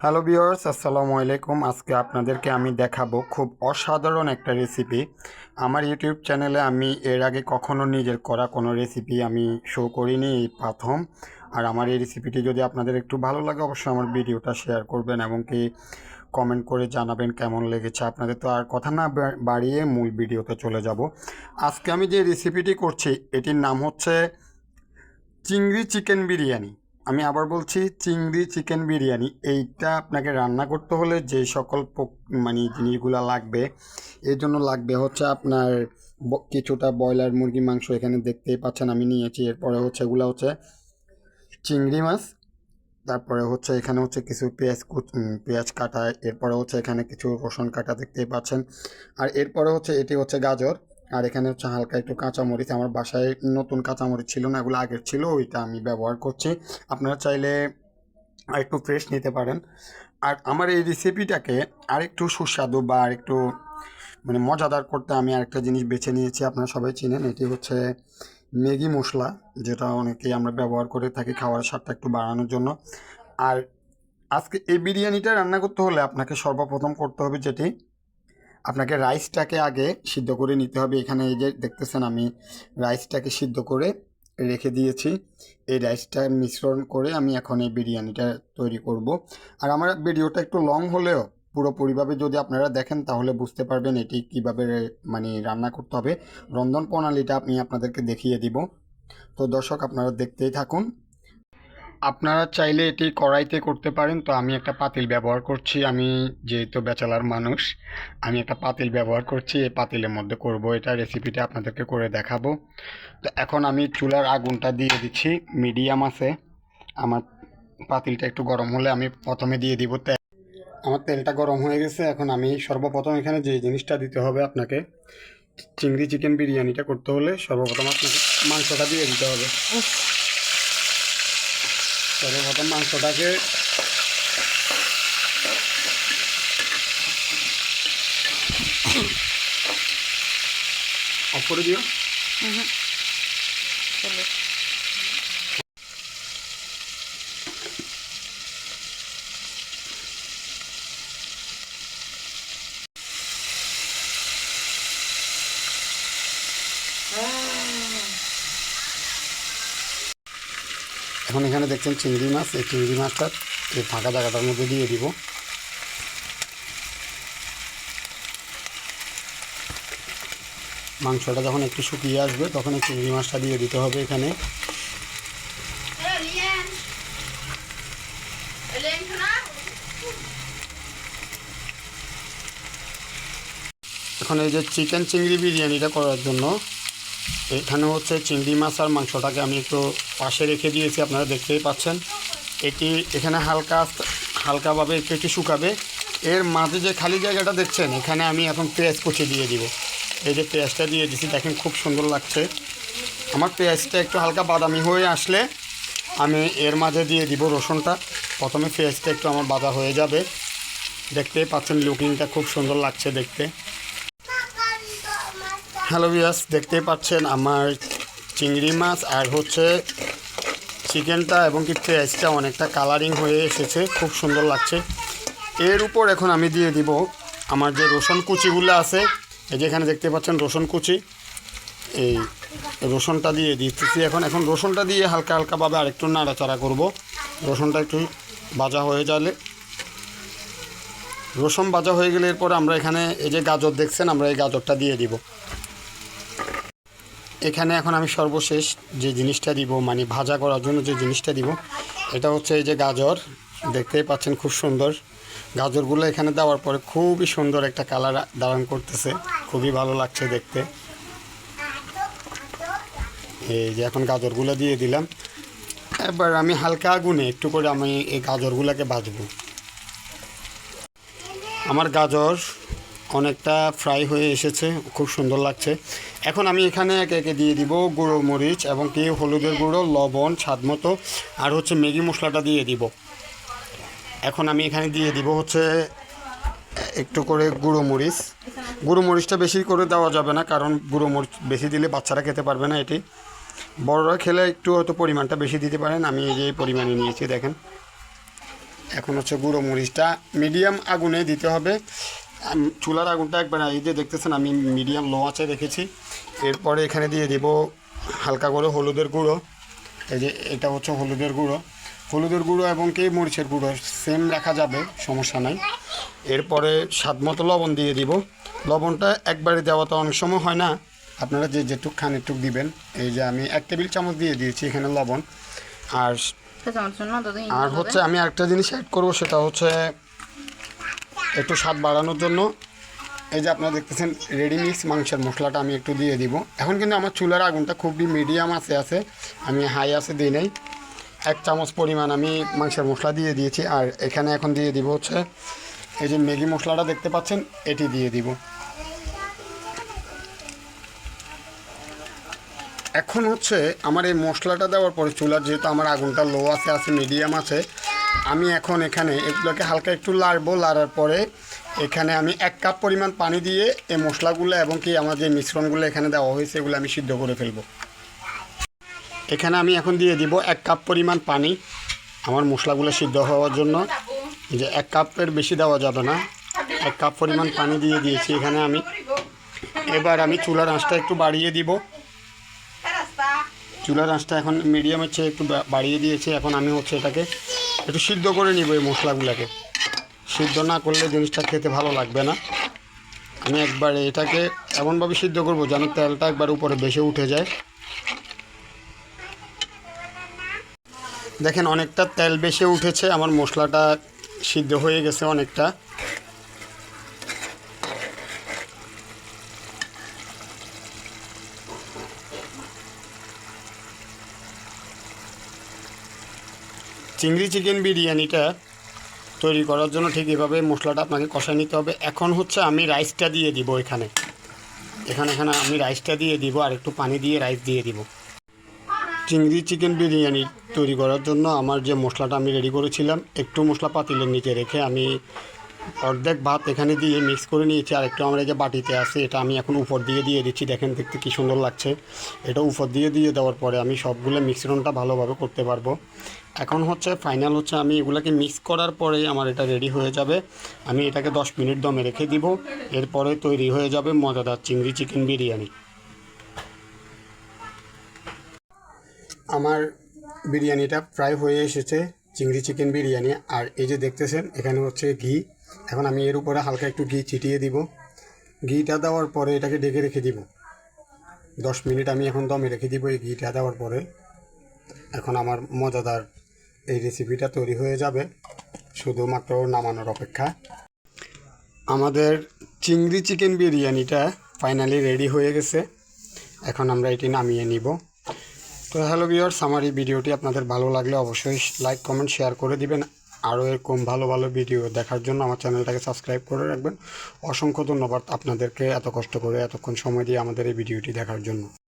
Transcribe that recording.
Hello viewers, আসসালামু আলাইকুম। আজকে আপনাদেরকে আমি দেখাবো খুব অসাধারণ একটা রেসিপি। আমার ইউটিউব চ্যানেলে আমি এর আগে কখনো নিজের করা কোনো রেসিপি আমি শো করিনি, এই প্রথম। আর আমার এই রেসিপিটি যদি আপনাদের একটু ভালো লাগে অবশ্যই আমার ভিডিওটা শেয়ার করবেন এবং কি কমেন্ট করে জানাবেন কেমন লেগেছে আপনাদের। তো আর কথা না বাড়িয়ে মূল ভিডিওতে চলে যাব। আজকে আমি যে রেসিপিটি করছি এটির নাম হচ্ছে চিংড়ি চিকেন বিরিয়ানি। আমি আবার বলছি, চিংড়ি চিকেন বিরিয়ানি। এইটা আপনাকে রান্না করতে হলে যে সকল জিনিসগুলো লাগবে, এর জন্য লাগবে হচ্ছে আপনার কিছুটা ব্রয়লার মুরগি মাংস এখানে দেখতেই পাচ্ছেন আমি নিয়েছি। এরপরে হচ্ছে এগুলো হচ্ছে চিংড়ি মাছ। তারপরে হচ্ছে এখানে হচ্ছে কিছু পেঁয়াজ কাটা। এরপরে হচ্ছে এখানে কিছু রসুন কাটা দেখতেই পাচ্ছেন। আর এরপরে হচ্ছে এটি হচ্ছে গাজর। আর এখানে হচ্ছে হালকা একটু কাঁচামরিচ। আমার বাসায় নতুন কাঁচামরিচ ছিল না, এগুলো আগের ছিল, ওইটা আমি ব্যবহার করছি। আপনারা চাইলে আরেকটু ফ্রেশ নিতে পারেন। আর আমার এই রেসিপিটাকে আরেকটু সুস্বাদু বা আরেকটু মজাদার করতে আমি আরেকটা জিনিস বেছে নিয়েছি। আপনারা সবাই চিনেন, এটি হচ্ছে ম্যাগি মশলা, যেটা অনেকেই আমরা ব্যবহার করে থাকি খাওয়ার স্বাদটা একটু বাড়ানোর জন্য। আর আজকে এই বিরিয়ানিটা রান্না করতে হলে আপনাকে সর্বপ্রথম করতে হবে যেটি, আপনাকে রাইসটাকে আগে সিদ্ধ করে নিতে হবে। এখানে এই যে দেখতেছেন আমি রাইসটাকে সিদ্ধ করে রেখে দিয়েছি। এই রাইসটা মিশ্রণ করে আমি এখন এই বিরিয়ানিটা তৈরি করব। আর আমার ভিডিওটা একটু লং হলেও পুরোপুরিভাবে যদি আপনারা দেখেন তাহলে বুঝতে পারবেন এটি কীভাবে রান্না করতে হবে। রন্ধন প্রণালীটা আমি আপনাদেরকে দেখিয়ে দিব। তো দর্শক, আপনারা দেখতেই থাকুন। আপনারা চাইলে এটি কড়াইতে করতে পারেন। তো আমি একটা পাতিল ব্যবহার করছি। আমি যেহেতু ব্যাচেলার মানুষ, আমি একটা পাতিল ব্যবহার করছি। এই পাতিলের মধ্যে করব এটা, রেসিপিটা আপনাদেরকে করে দেখাবো। তো এখন আমি চুলার আগুনটা দিয়ে দিচ্ছি মিডিয়াম আছে। আমার পাতিলটা একটু গরম হলে আমি প্রথমে দিয়ে দিব তেল। আমার তেলটা গরম হয়ে গেছে। এখন আমি সর্বপ্রথম এখানে যে জিনিসটা দিতে হবে আপনাকে, চিংড়ি চিকেন বিরিয়ানিটা করতে হলে সর্বপ্রথম আপনাকে মাংসটা দিয়ে দিতে হবে। সর্বপ্রথম মাংসটাকে অফ করে দিও। চলো। এখন এখানে দেখছেন চিংড়ি মাছ। এই চিংড়ি মাছটা এই ফাঁকা জায়গাটার মধ্যে দিয়ে দিব। মাংসটা যখন একটু শুকিয়ে আসবে তখন এই চিংড়ি মাছটা দিয়ে দিতে হবে এখানে। এখন এই যে চিকেন চিংড়ি বিরিয়ানিটা করার জন্য এখানে হচ্ছে চিংড়ি মাছ আর মাংসটাকে আমি একটু পাশে রেখে দিয়েছি, আপনারা দেখতেই পাচ্ছেন। এটি এখানে হালকাভাবে একটু একটু শুকাবে। এর মাঝে যে খালি জায়গাটা দেখছেন, এখানে আমি এখন পেঁয়াজ কুচি দিয়ে দিব। এই যে পেঁয়াজটা দিয়ে দিচ্ছি, দেখেন খুব সুন্দর লাগছে। আমার পেঁয়াজটা একটু হালকা বাদামি হয়ে আসলে আমি এর মাঝে দিয়ে দিব রসুনটা। প্রথমে পেঁয়াজটা একটু আমার বাদা হয়ে যাবে। দেখতেই পাচ্ছেন লুকিংটা খুব সুন্দর লাগছে দেখতে। হ্যালো ভিউয়ার্স, দেখতেই পাচ্ছেন আমার চিংড়ি মাছ আর হচ্ছে চিকেনটা এবং কি পেঁয়াজটা অনেকটা কালারিং হয়ে এসেছে, খুব সুন্দর লাগছে। এর উপর এখন আমি দিয়ে দিব আমার যে রসুন কুচিগুলো আছে। এই যে এখানে দেখতে পাচ্ছেন রসুন কুচি, এই রসুনটা দিয়ে দিচ্ছি এখন রসুনটা দিয়ে হালকা হালকাভাবে আরেকটু নাড়াচাড়া করব। রসুনটা একটু ভাজা হয়ে গেলে, রসুন ভাজা হয়ে গেলে এরপর আমরা এখানে এই যে গাজর দেখছেন, আমরা এই গাজরটা দিয়ে দিব এখানে। এখন আমি সর্বশেষ যে জিনিসটা দিব, ভাজা করার জন্য যে জিনিসটা দিব, এটা হচ্ছে এই যে গাজর। দেখতেই পাচ্ছেন খুব সুন্দর গাজরগুলো এখানে দেওয়ার পরে খুবই সুন্দর একটা কালার ধারণ করতেছে, খুবই ভালো লাগছে দেখতে। এই যে এখন গাজরগুলো দিয়ে দিলাম। এবার আমি হালকা আগুনে একটু করে আমি এই গাজরগুলোকে ভাজবো। আমার গাজর অনেকটা ফ্রাই হয়ে এসেছে, খুব সুন্দর লাগছে। এখন আমি এখানে একে একে দিয়ে দিব গুঁড়ো মরিচ এবং কি হলুদের গুঁড়ো, লবণ স্বাদ মতো, আর হচ্ছে ম্যাগি মশলাটা দিয়ে দিব। এখন আমি এখানে দিয়ে দিব হচ্ছে একটু করে গুঁড়ো মরিচ। গুঁড়ো মরিচটা বেশি করে দেওয়া যাবে না, কারণ গুঁড়ো মরিচ বেশি দিলে বাচ্চারা খেতে পারবে না। এটি বড়রা খেলে একটু হয়তো পরিমাণটা বেশি দিতে পারেন। আমি এই যে পরিমাণে নিয়েছি দেখেন। এখন হচ্ছে গুঁড়ো মরিচটা মিডিয়াম আগুনে দিতে হবে। চুলার আগুনটা একবার এই যে দেখতেছেন আমি মিডিয়াম লো আঁচে রেখেছি। এরপরে এখানে দিয়ে দিব হালকা করে হলুদের গুঁড়ো। এই যে এটা হচ্ছে হলুদের গুঁড়ো এবং কি মরিচের গুঁড়ো সেম রাখা যাবে, সমস্যা নাই। এরপরে স্বাদ মতো লবণ দিয়ে দিব। লবণটা একবারে দেওয়া তো অনেক সময় হয় না, আপনারা যে যেটুক খান একটু দিবেন। এই যে আমি 1 টেবিল চামচ দিয়ে দিয়েছি এখানে লবণ। আর হচ্ছে আমি আরেকটা জিনিস অ্যাড করবো, সেটা হচ্ছে একটু স্বাদ বাড়ানোর জন্য এই যে আপনারা দেখতেছেন রেডি মিক্স মাংসের মশলাটা আমি একটু দিয়ে দিব। এখন কিন্তু আমার চুলার আগুনটা খুবই মিডিয়াম আছে, আমি হাই আছে দিই নাই। 1 চামচ পরিমাণ আমি মাংসের মশলা দিয়ে দিয়েছি। আর এখানে এখন দিয়ে দিব হচ্ছে এই যে ম্যাগি মশলাটা দেখতে পাচ্ছেন, এটি দিয়ে দিব। এখন হচ্ছে আমার এই মশলাটা দেওয়ার পরে চুলার যেহেতু আমার আগুনটা লো আছে মিডিয়াম আছে, আমি এখন এখানে এগুলোকে হালকা একটু লাড়ার পরে এখানে আমি 1 কাপ পরিমাণ পানি দিয়ে এই মশলাগুলো এবং কি আমার যে মিশ্রণগুলো এখানে দেওয়া হয়েছে এগুলো আমি সিদ্ধ করে ফেলবো। এখানে আমি এখন দিয়ে দিব 1 কাপ পরিমাণ পানি আমার মশলাগুলো সিদ্ধ হওয়ার জন্য। যে 1 কাপের বেশি দেওয়া যাবে না, 1 কাপ পরিমাণ পানি দিয়ে দিয়েছি এখানে আমি। এবার আমি চুলার আঁচটা একটু বাড়িয়ে দিব। চুলার আঁচটা এখন মিডিয়ামের চেয়ে একটু বাড়িয়ে দিয়েছি। এখন আমি হচ্ছে এটাকে একটু সিদ্ধ করে নিব। এই মশলাগুলোকে সিদ্ধ না করলে জিনিসটা খেতে ভালো লাগবে না। আমি একবারে এটাকে এমনভাবে সিদ্ধ করব যেন তেলটা একবার উপরে ভেসে উঠে যায়। দেখেন অনেকটা তেল ভেসে উঠেছে, আমার মশলাটা সিদ্ধ হয়ে গেছে অনেকটা। চিংড়ি চিকেন বিরিয়ানিটা তৈরি করার জন্য ঠিক এভাবে মশলাটা আপনাকে কষায় নিতে হবে। এখন হচ্ছে আমি রাইসটা দিয়ে দিব এখানে আমি রাইসটা দিয়ে দিব আর একটু পানি দিয়ে রাইস দিয়ে দিব। চিংড়ি চিকেন বিরিয়ানি তৈরি করার জন্য আমার যে মশলাটা আমি রেডি করেছিলাম, একটু মশলা পাতিলের নিচে রেখে আমি অর্ধেক ভাত এখানে দিয়ে মিক্স করে নিয়েছি। আর একটু আমার এই যে বাটিতে আছে এটা আমি এখন উপর দিয়ে দিচ্ছি। দেখেন দেখতে কী সুন্দর লাগছে। এটা উপর দিয়ে দেওয়ার পরে আমি সবগুলো মিশ্রণটা ভালোভাবে করতে পারবো। এখন হচ্ছে ফাইনাল হচ্ছে আমি এগুলোকে মিক্স করার পরেই আমার এটা রেডি হয়ে যাবে। আমি এটাকে 10 মিনিট দমে রেখে দিব। এরপরে তৈরি হয়ে যাবে মজাদার চিংড়ি চিকেন বিরিয়ানি। আমার বিরিয়ানিটা প্রায় হয়ে এসেছে, চিংড়ি চিকেন বিরিয়ানি। আর এই যে দেখতেছেন এখানে হচ্ছে ঘি। এখন আমি এর উপরে হালকা একটু ঘি ছিটিয়ে দিব। ঘিটা দেওয়ার পরে এটাকে ঢেকে রেখে দিব 10 মিনিট। আমি এখন দমে রেখে দিব এই ঘিটা দেওয়ার পরে। এখন আমার মজাদার এই রেসিপিটা তৈরি হয়ে যাবে, শুধুমাত্র নামানোর অপেক্ষা। আমাদের চিংড়ি চিকেন বিরিয়ানিটা ফাইনালি রেডি হয়ে গেছে। এখন আমরা এটি নামিয়ে নিব। তো হ্যালো ভিউয়ার্স, আমার এই ভিডিওটি আপনাদের ভালো লাগলে অবশ্যই লাইক কমেন্ট শেয়ার করে দিবেন। আরও এরকম ভালো ভালো ভিডিও দেখার জন্য আমার চ্যানেলটাকে সাবস্ক্রাইব করে রাখবেন। অসংখ্য ধন্যবাদ আপনাদেরকে এত কষ্ট করে এতক্ষণ সময় দিয়ে আমাদের এই ভিডিওটি দেখার জন্য।